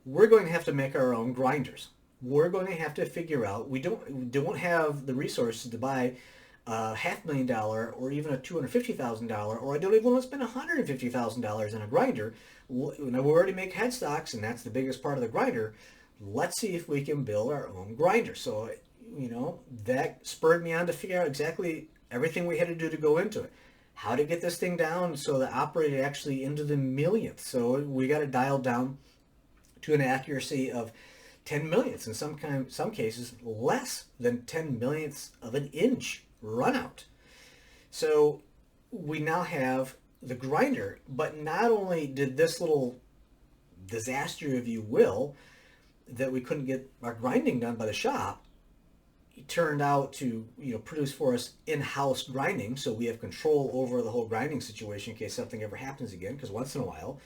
we're going to have to make our own grinders. We're going to have to figure out, we don't have the resources to buy a $500,000 or even a $250,000, or I don't even want to spend $150,000 on a grinder. We already make headstocks, and that's the biggest part of the grinder. let's see if we can build our own grinder. So, that spurred me on to figure out exactly everything we had to do to go into it. How to get this thing down so that operated actually into the millionth. So we got to dial down to an accuracy of 10 millionths, in some cases less than 10 millionths of an inch run out. So we now have the grinder, but not only did this little disaster, if you will, that we couldn't get our grinding done by the shop, it turned out to produce for us in-house grinding, so we have control over the whole grinding situation in case something ever happens again, because once in a while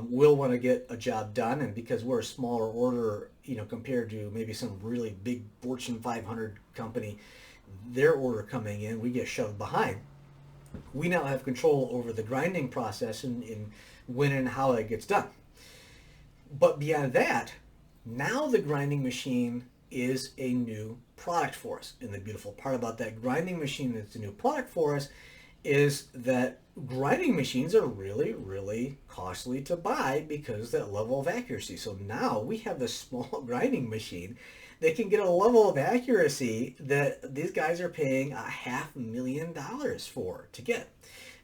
we'll want to get a job done, and because we're a smaller order compared to maybe some really big Fortune 500 company, their order coming in, we get shoved behind. We now have control over the grinding process and when and how it gets done. But beyond that, now the grinding machine is a new product for us. And the beautiful part about that grinding machine that's a new product for us is that grinding machines are really, really costly to buy because that level of accuracy. So now we have this small grinding machine that can get a level of accuracy that these guys are paying $500,000 for to get.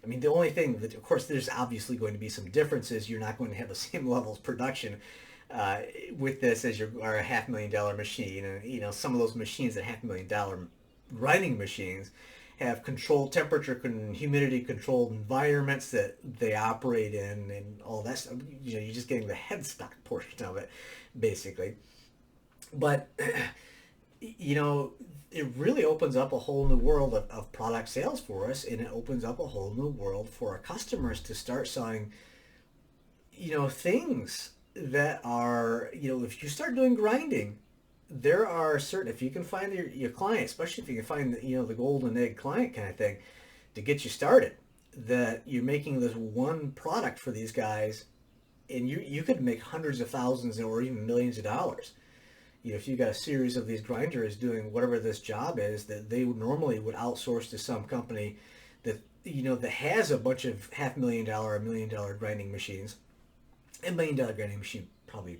I mean, the only thing that, of course, there's obviously going to be some differences. You're not going to have the same levels of production with this as your a $500,000 machine. And some of those machines, that $500,000 grinding machines, have controlled temperature and humidity controlled environments that they operate in and all that stuff. You're just getting the headstock portion of it, basically. But it really opens up a whole new world of product sales for us, and it opens up a whole new world for our customers to start selling things that are, if you start doing grinding, there are certain, if you can find your client, especially if you can find the golden egg client kind of thing to get you started, that you're making this one product for these guys, and you could make hundreds of thousands or even millions of dollars. If you got a series of these grinders doing whatever this job is that they normally would outsource to some company that that has a bunch of $500,000 or $1 million grinding machines. A $1 million grinding machine, probably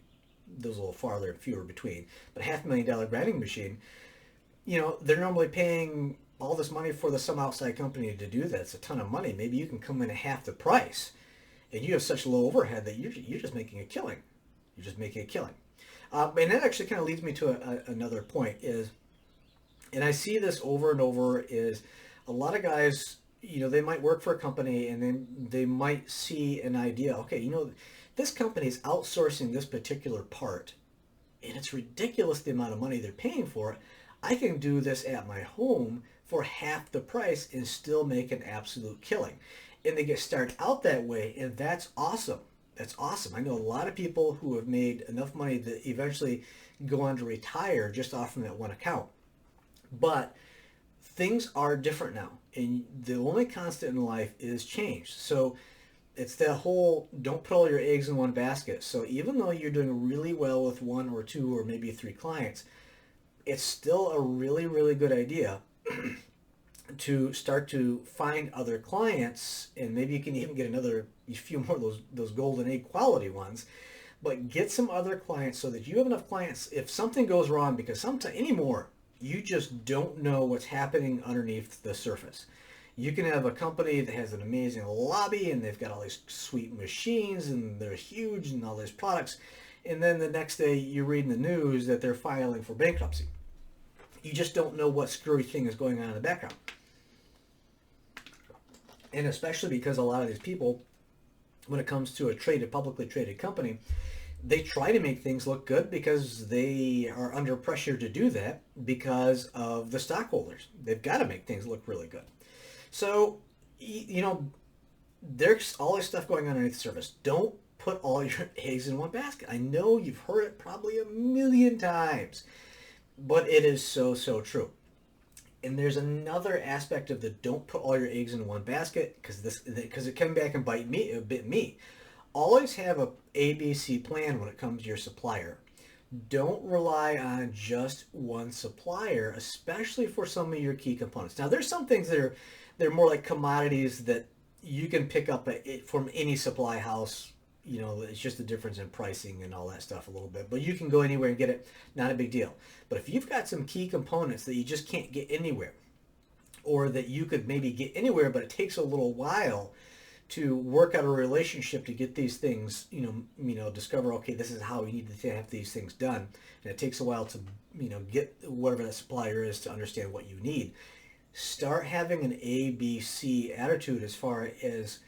those a little farther and fewer between, but $500,000 grinding machine, they're normally paying all this money for some outside company to do that. It's a ton of money. Maybe you can come in at half the price, and you have such low overhead that you're just making a killing. You're just making a killing. And that actually kind of leads me to another point is, and I see this over and over, is a lot of guys, they might work for a company and then they might see an idea, okay, this company is outsourcing this particular part and it's ridiculous the amount of money they're paying for it. I can do this at my home for half the price and still make an absolute killing. And they get started out that way, and that's awesome. That's awesome. I know a lot of people who have made enough money that eventually go on to retire just off from that one account. But things are different now, and the only constant in life is change. So it's that whole don't put all your eggs in one basket. So even though you're doing really well with one or two or maybe three clients, it's still a really, really good idea to start to find other clients, and maybe you can even get a few more of those golden egg quality ones, but get some other clients so that you have enough clients if something goes wrong, because sometimes anymore you just don't know what's happening underneath the surface. You can have a company that has an amazing lobby and they've got all these sweet machines and they're huge and all these products, and then the next day you're reading the news that they're filing for bankruptcy. You just don't know what screwy thing is going on in the background. And especially because a lot of these people, when it comes to a publicly traded company, they try to make things look good because they are under pressure to do that because of the stockholders. They've got to make things look really good. So, there's all this stuff going on underneath the surface. Don't put all your eggs in one basket. I know you've heard it probably a million times, but it is so, so true. And there's another aspect of the don't put all your eggs in one basket, because it came back and bit me. Always have a ABC plan when it comes to your supplier. Don't rely on just one supplier, especially for some of your key components. Now, there's some things that they're more like commodities that you can pick up from any supply house, it's just the difference in pricing and all that stuff a little bit. But you can go anywhere and get it, not a big deal. But if you've got some key components that you just can't get anywhere, or that you could maybe get anywhere, but it takes a little while to work out a relationship to get these things, discover, okay, this is how we need to have these things done. And it takes a while to, get whatever that supplier is to understand what you need. Start having an ABC attitude as far as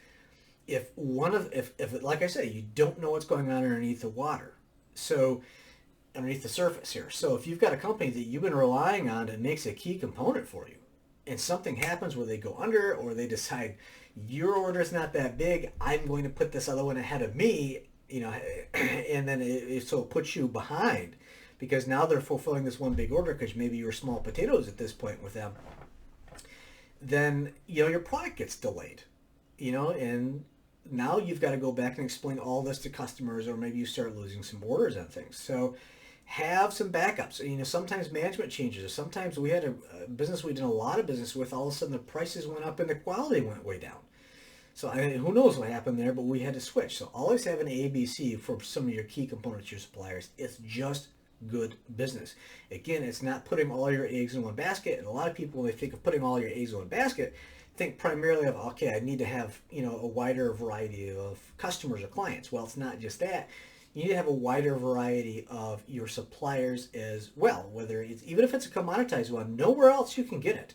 if like I say, you don't know what's going on underneath the water. So underneath the surface here. So if you've got a company that you've been relying on that makes a key component for you, and something happens where they go under, or they decide your order is not that big, I'm going to put this other one ahead of me, and then it puts you behind, because now they're fulfilling this one big order because maybe you're small potatoes at this point with them. Then your product gets delayed, and now you've got to go back and explain all this to customers, or maybe you start losing some orders on things. So have some backups. Sometimes management changes. Or sometimes we had a business we did a lot of business with. All of a sudden, the prices went up and the quality went way down. So who knows what happened there? But we had to switch. So always have an ABC for some of your key components, your suppliers. It's just good business. Again, it's not putting all your eggs in one basket. And a lot of people, when they think of putting all your eggs in one basket, think primarily of, okay, I need to have a wider variety of customers or clients. Well, it's not just that. You need to have a wider variety of your suppliers as well, whether it's, even if it's a commoditized one, know where else you can get it.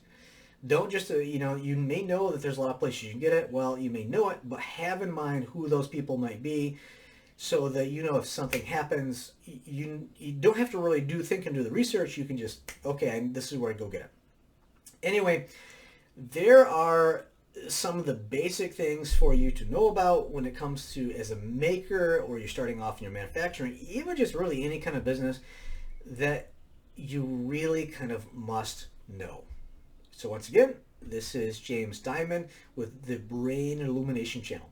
Don't just, you may know that there's a lot of places you can get it. Well, you may know it, but have in mind who those people might be, so that if something happens, you don't have to really think and do the research. You can just, okay, this is where I go get it. Anyway, there are some of the basic things for you to know about when it comes to, as a maker, or you're starting off in your manufacturing, even just really any kind of business, that you really kind of must know. So once again, this is James Diamond with the Brain Illumination Channel.